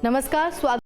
नमस्कार, स्वागत।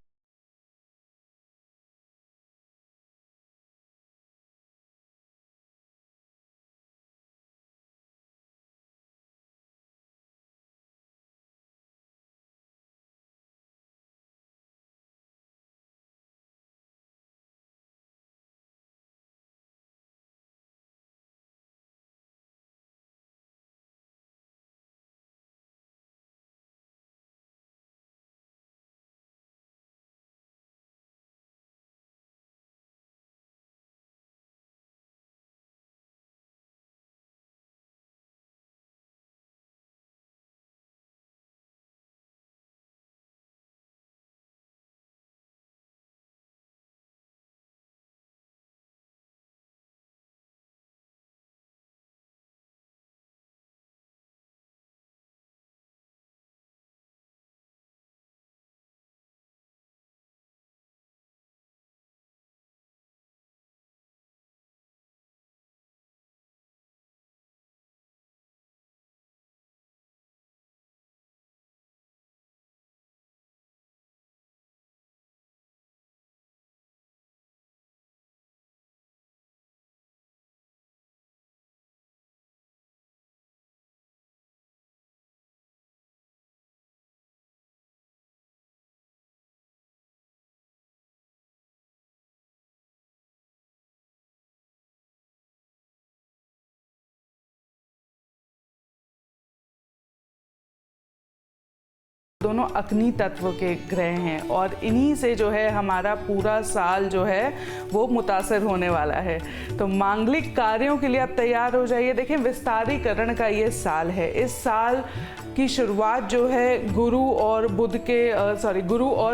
दोनों अग्नि तत्व के ग्रह हैं और इन्हीं से जो है हमारा पूरा साल जो है वो मुतासर होने वाला है। तो मांगलिक कार्यों के लिए आप तैयार हो जाइए। देखिए, विस्तारीकरण का ये साल है। इस साल की शुरुआत जो है गुरु और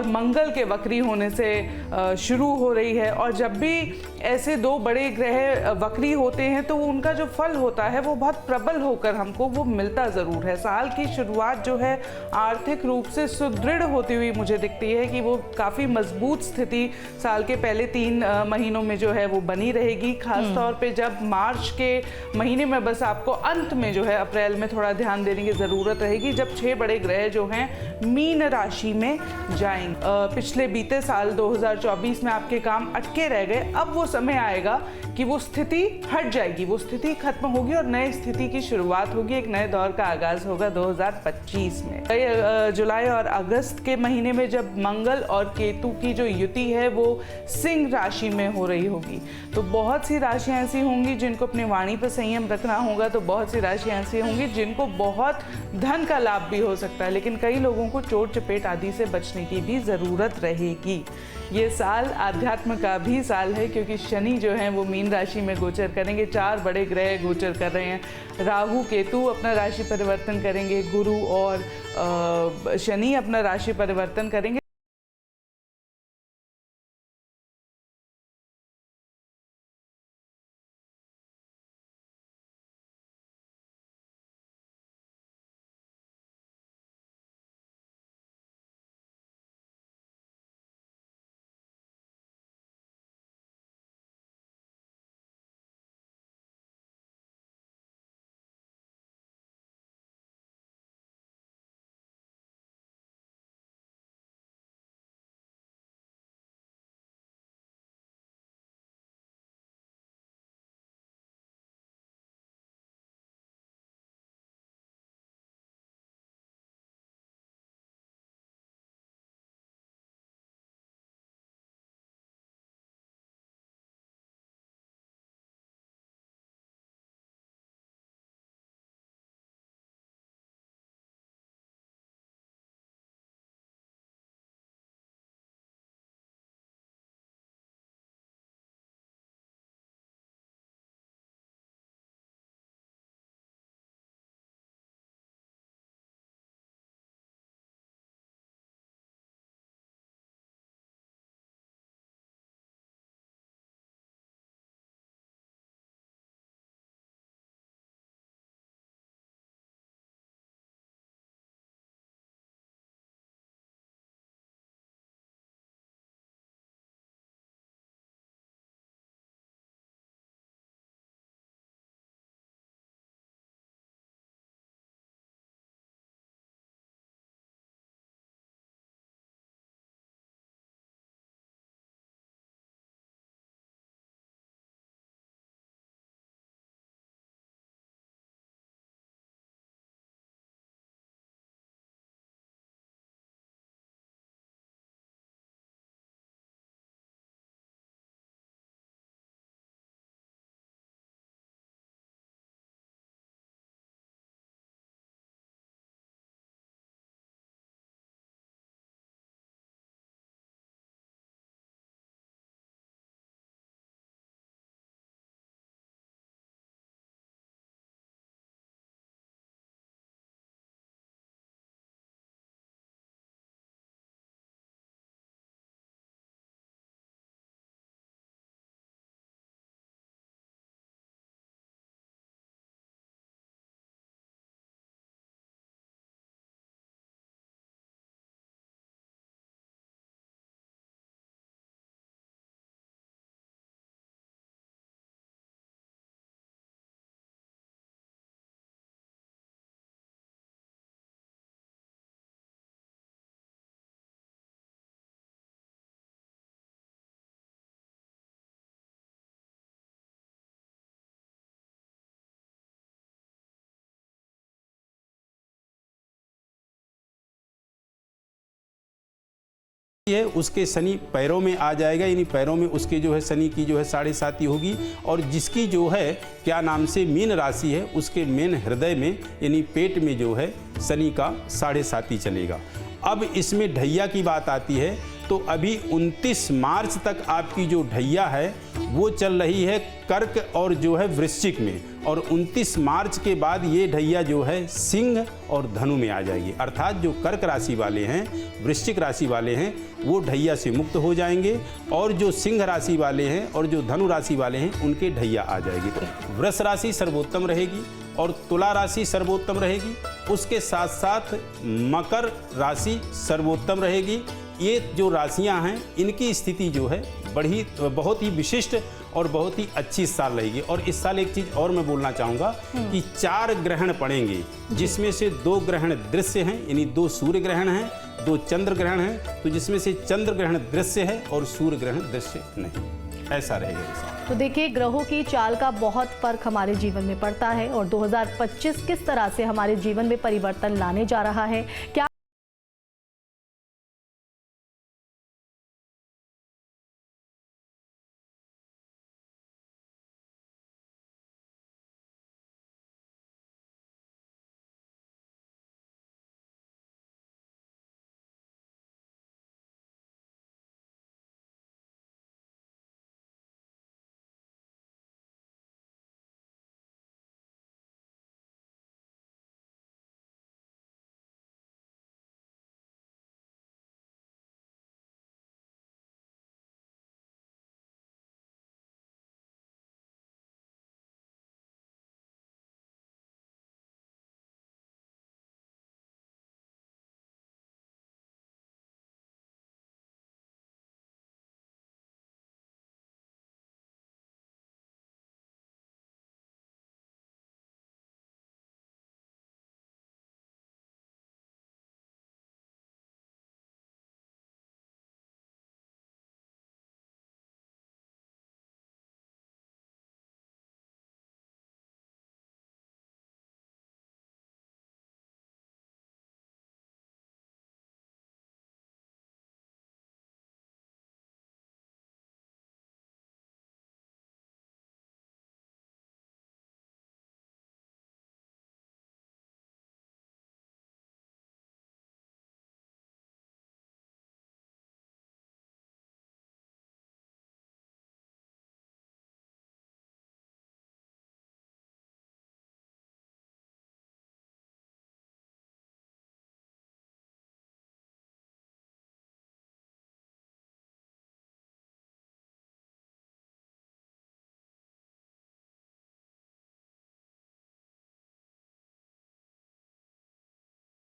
मंगल के वक्री होने से शुरू हो रही है। और जब भी ऐसे दो बड़े ग्रह वक्री होते हैं तो उनका जो फल होता है वो बहुत प्रबल होकर हमको वो मिलता ज़रूर है। साल की शुरुआत जो है आर्थिक रूप से सुदृढ़ होती हुई मुझे दिखती है कि वो काफ़ी मजबूत स्थिति साल के पहले 3 महीनों में जो है वो बनी रहेगी। खास तौर पे जब मार्च के महीने में बस आपको अंत में जो है अप्रैल में थोड़ा ध्यान देने की ज़रूरत रहेगी, जब 6 बड़े ग्रह जो हैं मीन राशि में जाएंगे। पिछले बीते साल 2024 में आपके काम अटके रह गए, अब वो समय आएगा कि वो स्थिति हट जाएगी, वो स्थिति खत्म होगी और नई स्थिति की शुरुआत होगी। एक नए दौर का आगाज होगा 2025 में। जुलाई और अगस्त के महीने में जब मंगल और केतु की जो युति है वो सिंह राशि में हो रही होगी, तो बहुत सी राशियां ऐसी होंगी जिनको अपनी वाणी पर संयम रखना होगा। तो बहुत सी राशियां ऐसी होंगी जिनको बहुत धन का लाभ भी हो सकता है, लेकिन कई लोगों को चोट चपेट आदि से बचने की भी ज़रूरत रहेगी। ये साल आध्यात्म का भी साल है, क्योंकि शनि जो है वो मीन राशि में गोचर करेंगे। 4 बड़े ग्रह गोचर कर रहे हैं। राहु केतु अपना राशि परिवर्तन करेंगे, गुरु और शनि अपना राशि परिवर्तन करेंगे। है उसके शनि पैरों में आ जाएगा, यानी पैरों में उसके जो है शनि की जो है 7.5 होगी। और जिसकी जो है क्या नाम से मीन राशि है उसके मेन हृदय में यानी पेट में जो है शनि का 7.5 चलेगा। अब इसमें ढैया की बात आती है तो अभी 29 मार्च तक आपकी जो ढैया है वो चल रही है कर्क और जो है वृश्चिक में, और 29 मार्च के बाद ये ढैया जो है सिंह और धनु में आ जाएगी। अर्थात जो कर्क राशि वाले हैं, वृश्चिक राशि वाले हैं, वो ढैया से मुक्त हो जाएंगे, और जो सिंह राशि वाले हैं और जो धनु राशि वाले हैं उनके ढैया आ जाएगी। तो वृष राशि सर्वोत्तम रहेगी और तुला राशि सर्वोत्तम रहेगी, उसके साथ साथ मकर राशि सर्वोत्तम रहेगी। ये जो राशियां हैं इनकी स्थिति जो है बहुत ही विशिष्ट और बहुत ही अच्छी साल रहेगी। और इस साल एक चीज़ और मैं बोलना चाहूँगा कि 4 ग्रहण पड़ेंगे, जिसमें से 2 ग्रहण दृश्य हैं, यानी 2 सूर्य ग्रहण हैं, 2 चंद्र ग्रहण हैं। तो जिसमें से चंद्र ग्रहण दृश्य है और सूर्य ग्रहण दृश्य नहीं, ऐसा रहेगा इस साल। तो देखिए, ग्रहों की चाल का बहुत फर्क हमारे जीवन में पड़ता है और 2025 किस तरह से हमारे जीवन में परिवर्तन लाने जा रहा है, क्या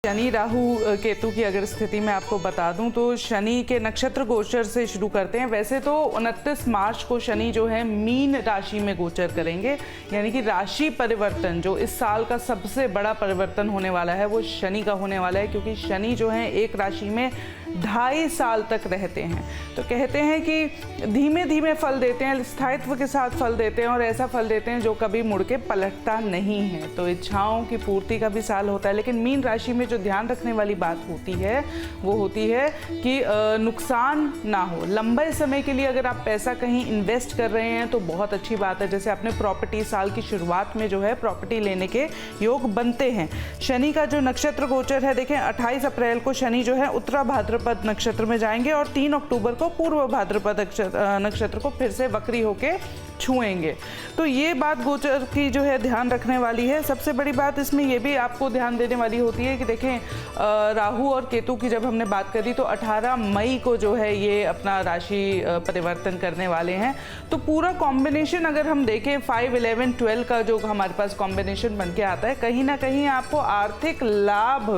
शनि राहु केतु की अगर स्थिति मैं आपको बता दूं तो शनि के नक्षत्र गोचर से शुरू करते हैं। वैसे तो 29 मार्च को शनि जो है मीन राशि में गोचर करेंगे, यानी कि राशि परिवर्तन जो इस साल का सबसे बड़ा परिवर्तन होने वाला है वो शनि का होने वाला है, क्योंकि शनि जो है एक राशि में 2.5 साल तक रहते हैं। तो कहते हैं कि धीमे धीमे फल देते हैं, स्थायित्व के साथ फल देते हैं और ऐसा फल देते हैं जो कभी मुड़ के पलटता नहीं है। तो इच्छाओं की पूर्ति का भी साल होता है। लेकिन मीन राशि में जो ध्यान रखने वाली बात होती है वो होती है कि नुकसान ना हो। लंबे समय के लिए अगर आप पैसा कहीं इन्वेस्ट कर रहे हैं तो बहुत अच्छी बात है। जैसे आपने प्रॉपर्टी, साल की शुरुआत में जो है प्रॉपर्टी लेने के योग बनते हैं। शनि का जो नक्षत्र गोचर है, देखें 28 अप्रैल को शनि जो है उत्तरा भाद्रपद नक्षत्र में जाएंगे और 3 अक्टूबर को पूर्व भाद्रपद नक्षत्र को फिर से वक्री होके छुएंगे। तो ये बात गोचर की जो है ध्यान रखने वाली है। सबसे बड़ी बात इसमें ये भी आपको ध्यान देने वाली होती है कि देखें राहु और केतु की जब हमने बात करी तो 18 मई को जो है ये अपना राशि परिवर्तन करने वाले हैं। तो पूरा कॉम्बिनेशन अगर हम देखें 5, 11, 12 का जो हमारे पास कॉम्बिनेशन बन के आता है, कहीं ना कहीं आपको आर्थिक लाभ,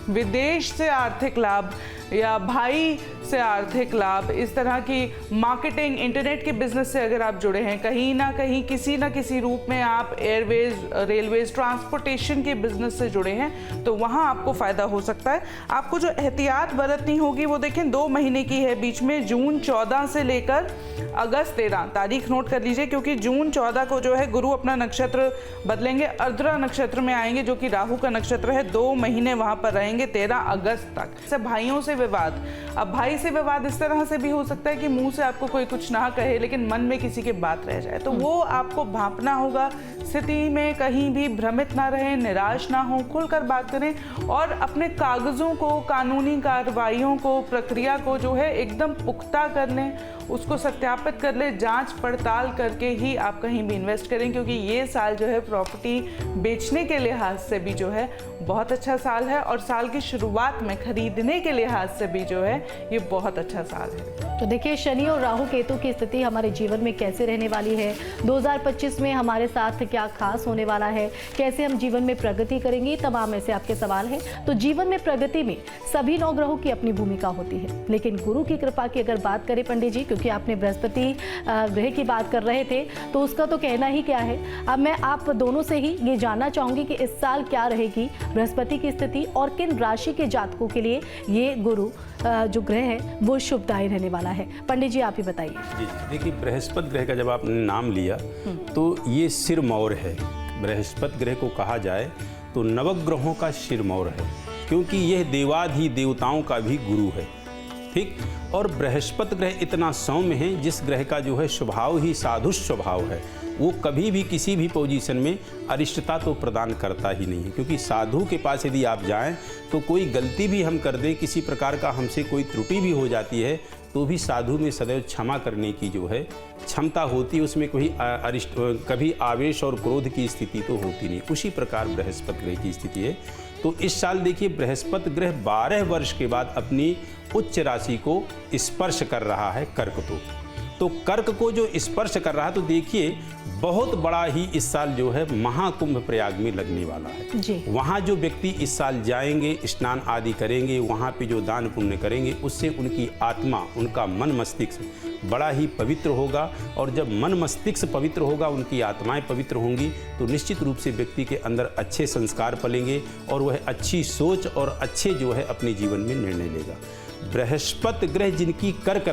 विदेश से आर्थिक लाभ या भाई से आर्थिक लाभ, इस तरह की मार्केटिंग, इंटरनेट के बिजनेस से अगर आप जुड़े हैं, कहीं कहीं ना कहीं किसी ना किसी रूप में आप एयरवेज, रेलवेज, ट्रांसपोर्टेशन के बिजनेस से जुड़े हैं तो वहाँ आपको फ़ायदा हो सकता है। आपको जो एहतियात बरतनी होगी वो देखें 2 महीने की है बीच में, जून 14 से लेकर अगस्त 13, तारीख नोट कर लीजिए, क्योंकि जून 14 को जो है गुरु अपना नक्षत्र बदलेंगे, अर्द्रा नक्षत्र में आएंगे जो कि राहु का नक्षत्र है। 2 महीने वहाँ पर रहेंगे 13 अगस्त तक। सब भाइयों से विवाद, अब भाई से विवाद इस तरह से भी हो सकता है कि मुंह से आपको कोई कुछ ना कहे लेकिन मन में किसी के बात रह जाए, तो वो आपको भांपना होगा। स्थिति में कहीं भी भ्रमित ना रहें, निराश ना हो, खुलकर बात करें और अपने कागजों को, कानूनी कार्रवाइयों को, प्रक्रिया को जो है एकदम पुख्ता कर लें, उसको सत्यापित कर ले, जांच पड़ताल करके ही आप कहीं भी इन्वेस्ट करें, क्योंकि ये साल जो है प्रॉपर्टी बेचने के लिहाज से भी जो है बहुत अच्छा साल है और साल की शुरुआत में खरीदने के लिहाज से भी जो है ये बहुत अच्छा साल है। तो देखिए शनि और राहु केतु की स्थिति हमारे जीवन में कैसे रहने वाली है, 2025 में हमारे साथ क्या खास होने वाला है, कैसे हम जीवन में प्रगति करेंगे, तमाम ऐसे आपके सवाल हैं। तो जीवन में प्रगति में सभी 9 ग्रहों की अपनी भूमिका होती है, लेकिन गुरु की कृपा की अगर बात करें पंडित जी, क्योंकि आपने बृहस्पति ग्रह की बात कर रहे थे तो उसका तो कहना ही क्या है। अब मैं आप दोनों से ही ये जानना चाहूंगी कि इस साल क्या रहेगी बृहस्पति की स्थिति और किन राशि के जातकों के लिए ये गुरु जो ग्रह है वो शुभदायी रहने वाला है। पंडित जी आप ही बताइए। जी देखिए, बृहस्पति ग्रह का जब आपने नाम लिया तो ये सिरमौर है। बृहस्पति ग्रह को कहा जाए तो नवग्रहों का सिरमौर है, क्योंकि यह देवाधि देवताओं का भी गुरु है। ठीक, और बृहस्पति ग्रह इतना सौम्य है, जिस ग्रह का जो है स्वभाव ही साधु स्वभाव है, वो कभी भी किसी भी पोजीशन में अरिष्टता तो प्रदान करता ही नहीं है। क्योंकि साधु के पास यदि आप जाएं तो कोई गलती भी हम कर दें, किसी प्रकार का हमसे कोई त्रुटि भी हो जाती है, तो भी साधु में सदैव क्षमा करने की जो है क्षमता होती है, उसमें कोई कभी आवेश और क्रोध की स्थिति तो होती नहीं। उसी प्रकार बृहस्पति ग्रह की स्थिति है। तो इस साल देखिए बृहस्पति ग्रह 12 वर्ष के बाद अपनी उच्च राशि को स्पर्श कर रहा है, कर्क तो कर्क को जो स्पर्श कर रहा है, तो देखिए बहुत बड़ा ही इस साल जो है महाकुंभ प्रयाग में लगने वाला है जी। वहाँ जो व्यक्ति इस साल जाएंगे, स्नान आदि करेंगे, वहाँ पे जो दान पुण्य करेंगे, उससे उनकी आत्मा, उनका मन मस्तिष्क बड़ा ही पवित्र होगा। और जब मन मस्तिष्क पवित्र होगा, उनकी आत्माएं पवित्र होंगी, तो निश्चित रूप से व्यक्ति के अंदर अच्छे संस्कार पलेंगे और वह अच्छी सोच और अच्छे जो है अपने जीवन में निर्णय लेगा। बृहस्पति ग्रह जिनकी कर्क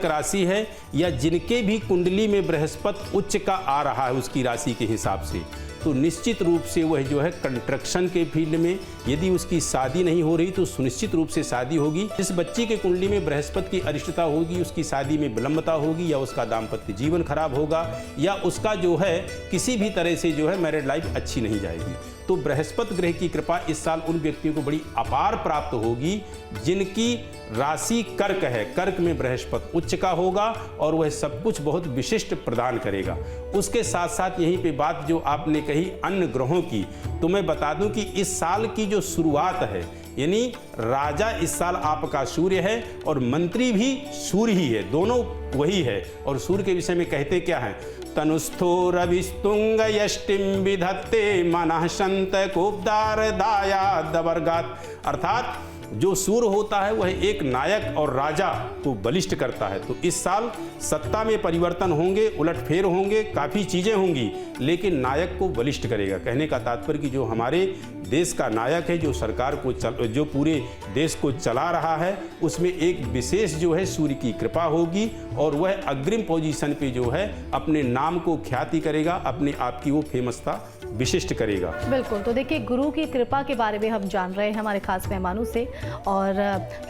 राशि है या जिनके भी कुंडली में बृहस्पति उच्च का आ रहा है उसकी राशि के हिसाब से, तो निश्चित रूप से वह जो है कंस्ट्रक्शन के फील्ड में, यदि उसकी शादी नहीं हो रही तो सुनिश्चित रूप से शादी होगी। जिस बच्ची के कुंडली में बृहस्पति की अरिष्टता होगी, उसकी शादी में विलंबता होगी, या उसका दाम्पत्य जीवन खराब होगा, या उसका जो है किसी भी तरह से जो है मैरिड लाइफ अच्छी नहीं जाएगी। तो बृहस्पति ग्रह की कृपा इस साल उन व्यक्तियों को बड़ी अपार प्राप्त होगी जिनकी राशि कर्क है। कर्क में बृहस्पति उच्च का होगा और वह सब कुछ बहुत विशिष्ट प्रदान करेगा। उसके साथ साथ यहीं पे बात जो आपने कही अन्य ग्रहों की, तो मैं बता दूं कि इस साल की जो शुरुआत है, यानी राजा इस साल आपका सूर्य है और मंत्री भी सूर्य ही है, दोनों वही है। और सूर्य के विषय में कहते क्या है, तनुस्थो रविस्तुंग यष्टिम विधत्ते मनः शंत कुब्दार दाया दबरगात। अर्थात जो सूर्य होता है वह एक नायक और राजा को बलिष्ठ करता है। तो इस साल सत्ता में परिवर्तन होंगे, उलटफेर होंगे, काफ़ी चीज़ें होंगी, लेकिन नायक को बलिष्ठ करेगा। कहने का तात्पर्य कि जो हमारे देश का नायक है, जो सरकार को जो पूरे देश को चला रहा है, उसमें एक विशेष जो है सूर्य की कृपा होगी और वह अग्रिम पोजीशन पे जो है अपने नाम को ख्याति करेगा, अपने आप की वो फेमसता विशिष्ट करेगा। बिल्कुल। तो देखिए गुरु की कृपा के बारे में हम जान रहे हैं हमारे खास मेहमानों से, और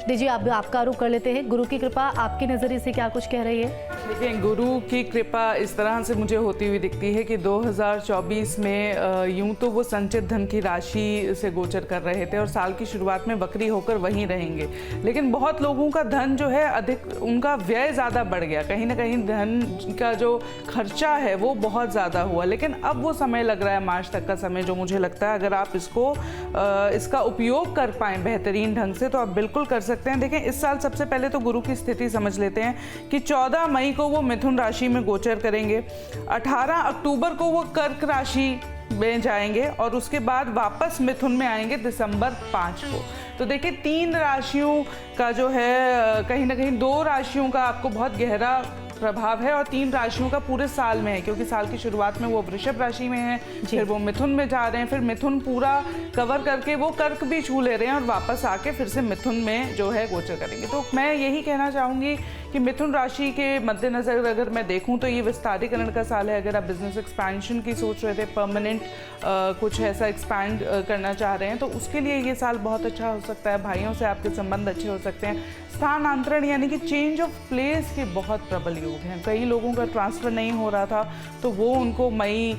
दीजिए आपका रुख कर लेते हैं। गुरु की कृपा आपके नज़रिए से क्या कुछ कह रही है? देखिए गुरु की कृपा इस तरह से मुझे होती हुई दिखती है कि 2024 में यूं तो वो संचित धन की राशि से गोचर कर रहे थे और साल की शुरुआत में वक्री होकर वहीं रहेंगे, लेकिन बहुत लोगों का धन जो है अधिक, उनका व्यय ज़्यादा बढ़ गया, कहीं ना कहीं धन का जो खर्चा है वो बहुत ज़्यादा हुआ। लेकिन अब वो समय लग रहा है, मार्च तक का समय, जो मुझे लगता है अगर आप इसका उपयोग कर पाएँ बेहतरीन ढंग से तो आप बिल्कुल कर सकते हैं। देखें इस साल सबसे पहले तो गुरु की स्थिति समझ लेते हैं कि 14 मई को वो मिथुन राशि में गोचर करेंगे, 18 अक्टूबर को वो कर्क राशि में जाएंगे और उसके बाद वापस मिथुन में आएंगे दिसंबर 5 को। तो देखिए 3 राशियों का जो है कहीं ना कहीं 2 राशियों का आपको बहुत गहरा प्रभाव है, और 3 राशियों का पूरे साल में है, क्योंकि साल की शुरुआत में वो वृषभ राशि में है, फिर वो मिथुन में जा रहे हैं, फिर मिथुन पूरा कवर करके वो कर्क भी छू ले रहे हैं और वापस आके फिर से मिथुन में जो है गोचर करेंगे। तो मैं यही कहना चाहूँगी कि मिथुन राशि के मद्देनजर अगर मैं देखूं तो ये विस्तारीकरण का साल है। अगर आप बिजनेस एक्सपेंशन की सोच रहे थे, परमानेंट कुछ ऐसा एक्सपैंड करना चाह रहे हैं, तो उसके लिए ये साल बहुत अच्छा हो सकता है। भाइयों से आपके संबंध अच्छे हो सकते हैं। स्थानांतरण यानी कि चेंज ऑफ प्लेस के बहुत प्रबल योग हैं। कई लोगों का ट्रांसफ़र नहीं हो रहा था तो वो उनको मई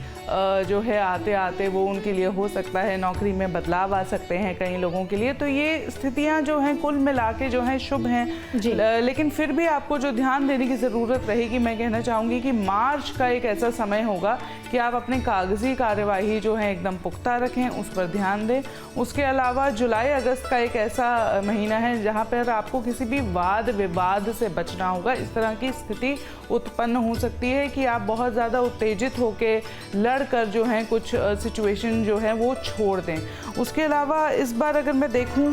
जो है आते आते वो उनके लिए हो सकता है, नौकरी में बदलाव आ सकते हैं कई लोगों के लिए। तो ये स्थितियां जो हैं कुल मिला के जो हैं शुभ हैं, लेकिन फिर भी आपको जो ध्यान देने की ज़रूरत रहेगी, मैं कहना चाहूँगी कि मार्च का एक ऐसा समय होगा कि आप अपने कागजी कार्यवाही जो है एकदम पुख्ता रखें, उस पर ध्यान दें। उसके अलावा जुलाई अगस्त का एक ऐसा महीना है जहाँ पर आपको किसी भी वाद विवाद से बचना होगा। इस तरह की स्थिति उत्पन्न हो सकती है कि आप बहुत ज़्यादा उत्तेजित होकर लड़कर जो है कुछ सिचुएशन जो है वो छोड़ दें। उसके अलावा इस बार अगर मैं देखूं,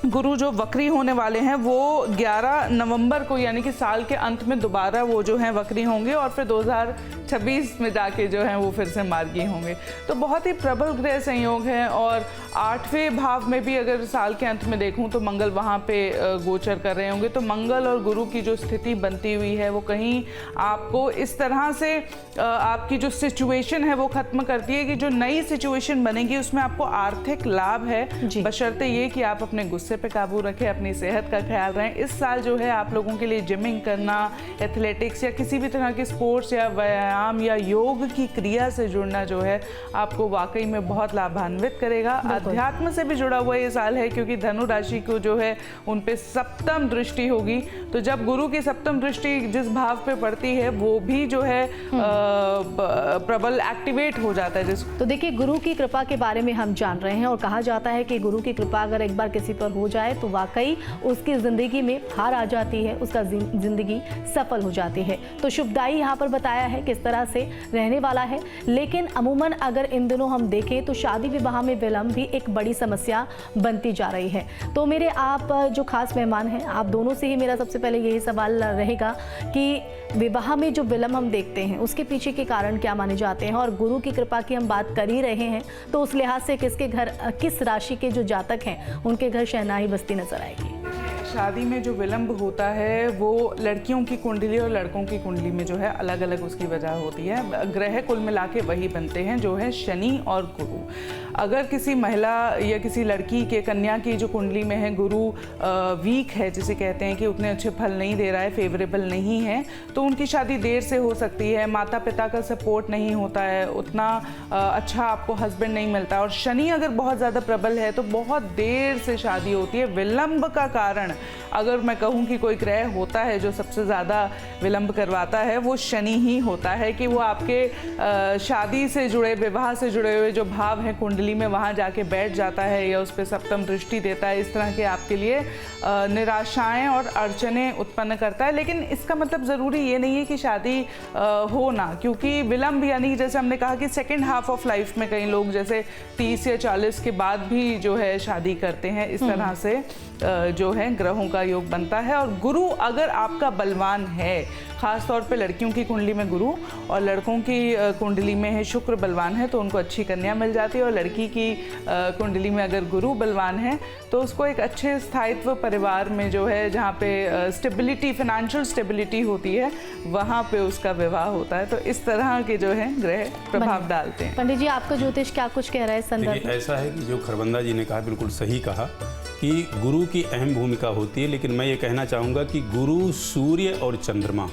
गुरु जो वक्री होने वाले हैं वो 11 नवंबर को यानी कि साल के अंत में दोबारा वो जो हैं वक्री होंगे और फिर 2026 में जाके जो हैं वो फिर से मार्गी होंगे। तो बहुत ही प्रबल ग्रह संयोग है। और 8वें भाव में भी अगर साल के अंत में देखूं तो मंगल वहाँ पे गोचर कर रहे होंगे। तो मंगल और गुरु की जो स्थिति बनती हुई है वो कहीं आपको इस तरह से आपकी जो सिचुएशन है वो खत्म करती है कि जो नई सिचुएशन बनेगी उसमें आपको आर्थिक लाभ है, बशर्ते ये कि आप अपने गुस्से पे काबू रखें, अपनी सेहत का ख्याल रहें। इस साल जो है आप लोगों के लिए जिमिंग करना, एथलेटिक्स या किसी भी तरह के स्पोर्ट्स या व्यायाम या योग की क्रिया से जुड़ना जो है आपको वाकई में बहुत लाभान्वित करेगा। अध्यात्म से भी जुड़ा हुआ ये साल है क्योंकि धनु राशि को जो है उन पे सप्तम दृष्टि होगी। तो जब गुरु की सप्तम दृष्टि जिस भाव पे पड़ती है वो भी जो है प्रबल एक्टिवेट हो जाता है जिस। तो देखिए, गुरु की कृपा के बारे में हम जान रहे हैं और कहा जाता है कि गुरु की कृपा अगर एक बार किसी पर हो जाए तो वाकई उसकी जिंदगी में हार आ जाती है, उसका जिंदगी सफल हो जाती है। तो शुभदायी यहाँ पर बताया है किस तरह से रहने वाला है। लेकिन अमूमन अगर इन दिनों हम देखें तो शादी विवाह में विलंब भी एक बड़ी समस्या बनती जा रही है। तो मेरे आप जो खास मेहमान हैं, आप दोनों से ही मेरा सबसे पहले यही सवाल रहेगा कि विवाह में जो विलंब हम देखते हैं उसके पीछे के कारण क्या माने जाते हैं, और गुरु की कृपा की हम बात कर ही रहे हैं तो उस लिहाज से किसके घर, किस राशि के जो जातक हैं उनके घर शहनाई बजती नजर आएगी। शादी में जो विलंब होता है वो लड़कियों की कुंडली और लड़कों की कुंडली में जो है अलग अलग उसकी वजह होती है। ग्रह कुल मिला के वही बनते हैं जो है शनि और गुरु। अगर किसी महिला या किसी लड़की के, कन्या की जो कुंडली में है गुरु वीक है, जिसे कहते हैं कि उतने अच्छे फल नहीं दे रहा है, फेवरेबल नहीं है, तो उनकी शादी देर से हो सकती है। माता पिता का सपोर्ट नहीं होता है, उतना अच्छा आपको हस्बैंड नहीं मिलता। और शनि अगर बहुत ज़्यादा प्रबल है तो बहुत देर से शादी होती है। विलंब का कारण अगर मैं कहूँ कि कोई ग्रह होता है जो सबसे ज़्यादा विलंब करवाता है वो शनि ही होता है कि वो आपके शादी से जुड़े, विवाह से जुड़े हुए जो भाव हैं कुंडली में वहाँ जाके बैठ जाता है या उस पर सप्तम दृष्टि देता है। इस तरह के आपके लिए निराशाएं और अड़चने उत्पन्न करता है। लेकिन इसका मतलब ज़रूरी ये नहीं है कि शादी हो ना, क्योंकि विलंब यानी जैसे हमने कहा कि सेकेंड हाफ ऑफ लाइफ में कई लोग जैसे 30 या 40 के बाद भी जो है शादी करते हैं। इस तरह से जो है ग्रहों का योग बनता है। और गुरु अगर आपका बलवान है, खास तौर पे लड़कियों की कुंडली में गुरु और लड़कों की कुंडली में है शुक्र बलवान है तो उनको अच्छी कन्या मिल जाती है। और लड़की की कुंडली में अगर गुरु बलवान है तो उसको एक अच्छे स्थायित्व परिवार में जो है जहाँ पे स्टेबिलिटी, फाइनेंशियल स्टेबिलिटी होती है, वहाँ पे उसका विवाह होता है। तो इस तरह के जो है ग्रह प्रभाव डालते हैं। पंडित जी, आपका ज्योतिष क्या कुछ कह रहा है संदर्भ? ऐसा है कि जो खरबंदा जी ने कहा बिल्कुल सही कहा कि गुरु की अहम भूमिका होती है। लेकिन मैं ये कहना चाहूँगा कि गुरु, सूर्य और चंद्रमा,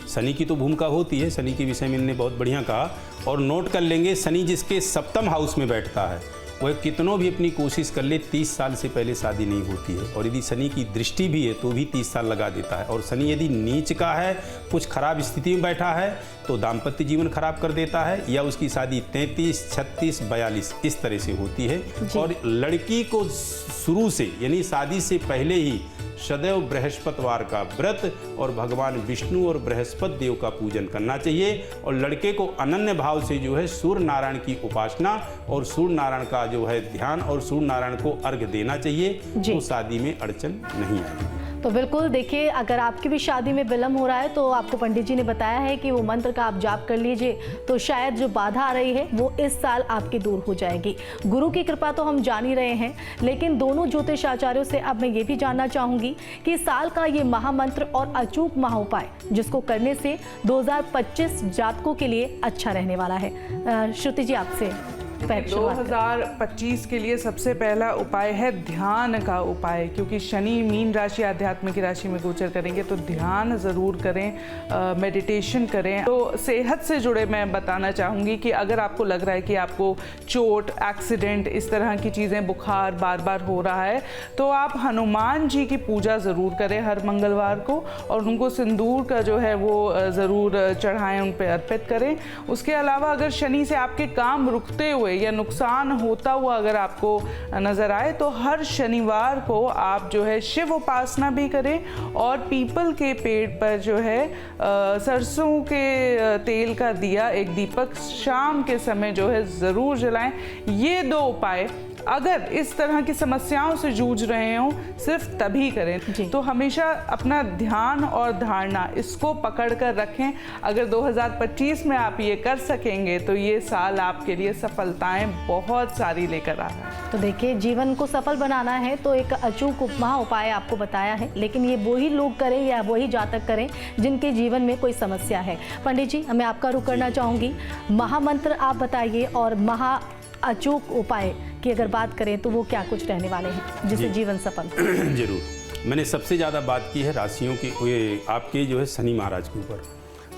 शनि की तो भूमिका होती है। शनि के विषय में इन्होंने बहुत बढ़िया कहा। और नोट कर लेंगे, शनि जिसके सप्तम हाउस में बैठता है वह कितनों भी अपनी कोशिश कर ले 30 साल से पहले शादी नहीं होती है। और यदि शनि की दृष्टि भी है तो भी 30 साल लगा देता है। और शनि यदि नीच का है, कुछ खराब स्थिति में बैठा है तो दाम्पत्य जीवन खराब कर देता है या उसकी शादी 33, 36, 42 इस तरह से होती है। और लड़की को शुरू से यानी शादी से पहले ही सदैव बृहस्पतिवार का व्रत और भगवान विष्णु और बृहस्पति देव का पूजन करना चाहिए। और लड़के को अनन्य भाव से जो है सूर्य नारायण की उपासना और सूर्य नारायण का जो है ध्यान और सूर्य नारायण को अर्घ्य देना चाहिए, तो शादी में अड़चन नहीं आएगी। तो बिल्कुल देखिए, अगर आपकी भी शादी में विलम्ब हो रहा है तो आपको पंडित जी ने बताया है कि वो मंत्र का आप जाप कर लीजिए, तो शायद जो बाधा आ रही है वो इस साल आपकी दूर हो जाएगी। गुरु की कृपा तो हम जान ही रहे हैं, लेकिन दोनों ज्योतिष आचार्यों से अब मैं ये भी जानना चाहूंगी कि साल का ये महामंत्र और अचूक महाउपाय जिसको करने से 2025 जातकों के लिए अच्छा रहने वाला है। श्रुति जी, आपसे 2025 के लिए सबसे पहला उपाय है ध्यान का उपाय, क्योंकि शनि मीन राशि आध्यात्म की राशि में गोचर करेंगे, तो ध्यान ज़रूर करें, मेडिटेशन करें। तो सेहत से जुड़े मैं बताना चाहूँगी कि अगर आपको लग रहा है कि आपको चोट, एक्सीडेंट, इस तरह की चीज़ें, बुखार बार बार हो रहा है, तो आप हनुमान जी की पूजा ज़रूर करें हर मंगलवार को, और उनको सिंदूर का जो है वो ज़रूर चढ़ाएँ, उन पर अर्पित करें। उसके अलावा अगर शनि से आपके काम रुकते हुए या नुकसान होता हुआ अगर आपको नजर आए, तो हर शनिवार को आप जो है शिव उपासना भी करें, और पीपल के पेड़ पर जो है सरसों के तेल का दिया, एक दीपक शाम के समय जो है ज़रूर जलाएं। ये 2 उपाय अगर इस तरह की समस्याओं से जूझ रहे हो सिर्फ तभी करें। तो हमेशा अपना ध्यान और धारणा इसको पकड़ कर रखें। अगर 2025 में आप ये कर सकेंगे तो ये साल आपके लिए सफलताएं बहुत सारी लेकर आ रहा है। तो देखिए, जीवन को सफल बनाना है तो एक अचूक महा उपाय आपको बताया है, लेकिन ये वही लोग करें या वही जातक करें जिनके जीवन में कोई समस्या है। पंडित जी, मैं आपका रुख करना चाहूँगी, महामंत्र आप बताइए और महा अचूक उपाय की अगर बात करें तो वो क्या कुछ रहने वाले हैं जिससे जीवन सफल। जरूर, मैंने सबसे ज़्यादा बात की है राशियों की, आपके जो है शनि महाराज के ऊपर।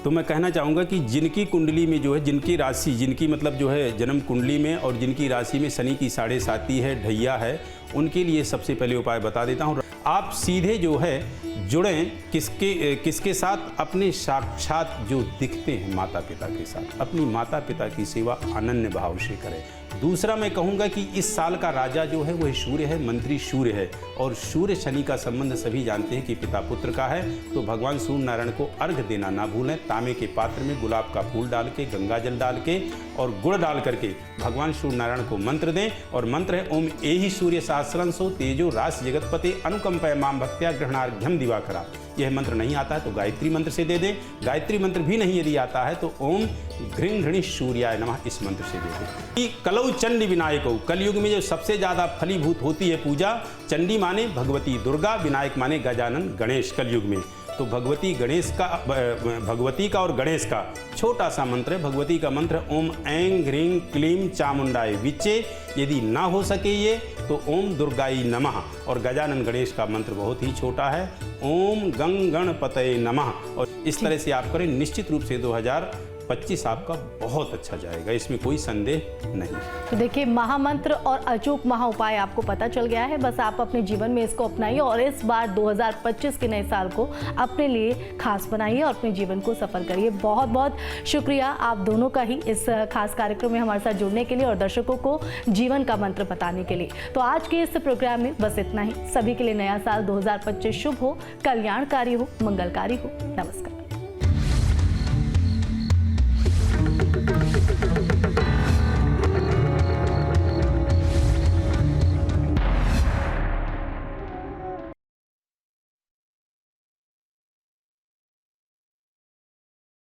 तो मैं कहना चाहूँगा कि जिनकी कुंडली में जो है, जिनकी राशि, जिनकी मतलब जो है जन्म कुंडली में और जिनकी राशि में शनि की 7.5 है, ढैया है, उनके लिए सबसे पहले उपाय बता देता हूँ। आप सीधे जो है जुड़ें किसके साथ, अपने साक्षात जो दिखते हैं माता पिता के साथ। अपनी माता पिता की सेवा अनन्य भाव से करें। दूसरा मैं कहूँगा कि इस साल का राजा जो है वह सूर्य है, मंत्री सूर्य है, और सूर्य शनि का संबंध सभी जानते हैं कि पिता पुत्र का है। तो भगवान सूर्य नारायण को अर्घ देना ना भूलें। तांबे के पात्र में गुलाब का फूल डाल के, गंगा जल डाल के और गुड़ डाल करके भगवान सूर्य नारायण को मंत्र दें। और मंत्र है ओम एहि सूर्य सहस्रंसो तेजो रास जगतपते अनुकंपय माम भक्त्या ग्रहणार्घ्यम दिवाकरा। यह मंत्र नहीं आता है तो गायत्री मंत्र से दे दें। गायत्री मंत्र भी नहीं यदि आता है तो ओम घृं घृणि सूर्याय नमः इस मंत्र से दे दें। कलौ चंडी विनायको, कलयुग में जो सबसे ज्यादा फलीभूत होती है पूजा, चंडी माने भगवती दुर्गा, विनायक माने गजानन गणेश कलयुग में। तो भगवती का और गणेश का छोटा सा मंत्र है। भगवती का मंत्र ओम ऐं ह्रीं क्लीं चामुंडाय विच्चे, यदि ना हो सके ये तो ओम दुर्गाई नमः। और गजानन गणेश का मंत्र बहुत ही छोटा है, ओम गं गणपतये नमः। और इस तरह से आप करें, निश्चित रूप से 2025 आपका बहुत अच्छा जाएगा, इसमें कोई संदेह नहीं। तो देखिए, महामंत्र और अचूक महा उपाय आपको पता चल गया है, बस आप अपने जीवन में इसको अपनाइए और इस बार 2025 के नए साल को अपने लिए खास बनाइए और अपने जीवन को सफल करिए। बहुत बहुत शुक्रिया आप दोनों का ही इस खास कार्यक्रम में हमारे साथ जुड़ने के लिए और दर्शकों को जीवन का मंत्र बताने के लिए। तो आज के इस प्रोग्राम में बस इतना ही। सभी के लिए नया साल 2025 शुभ हो, कल्याणकारी हो, मंगलकारी हो। नमस्कार।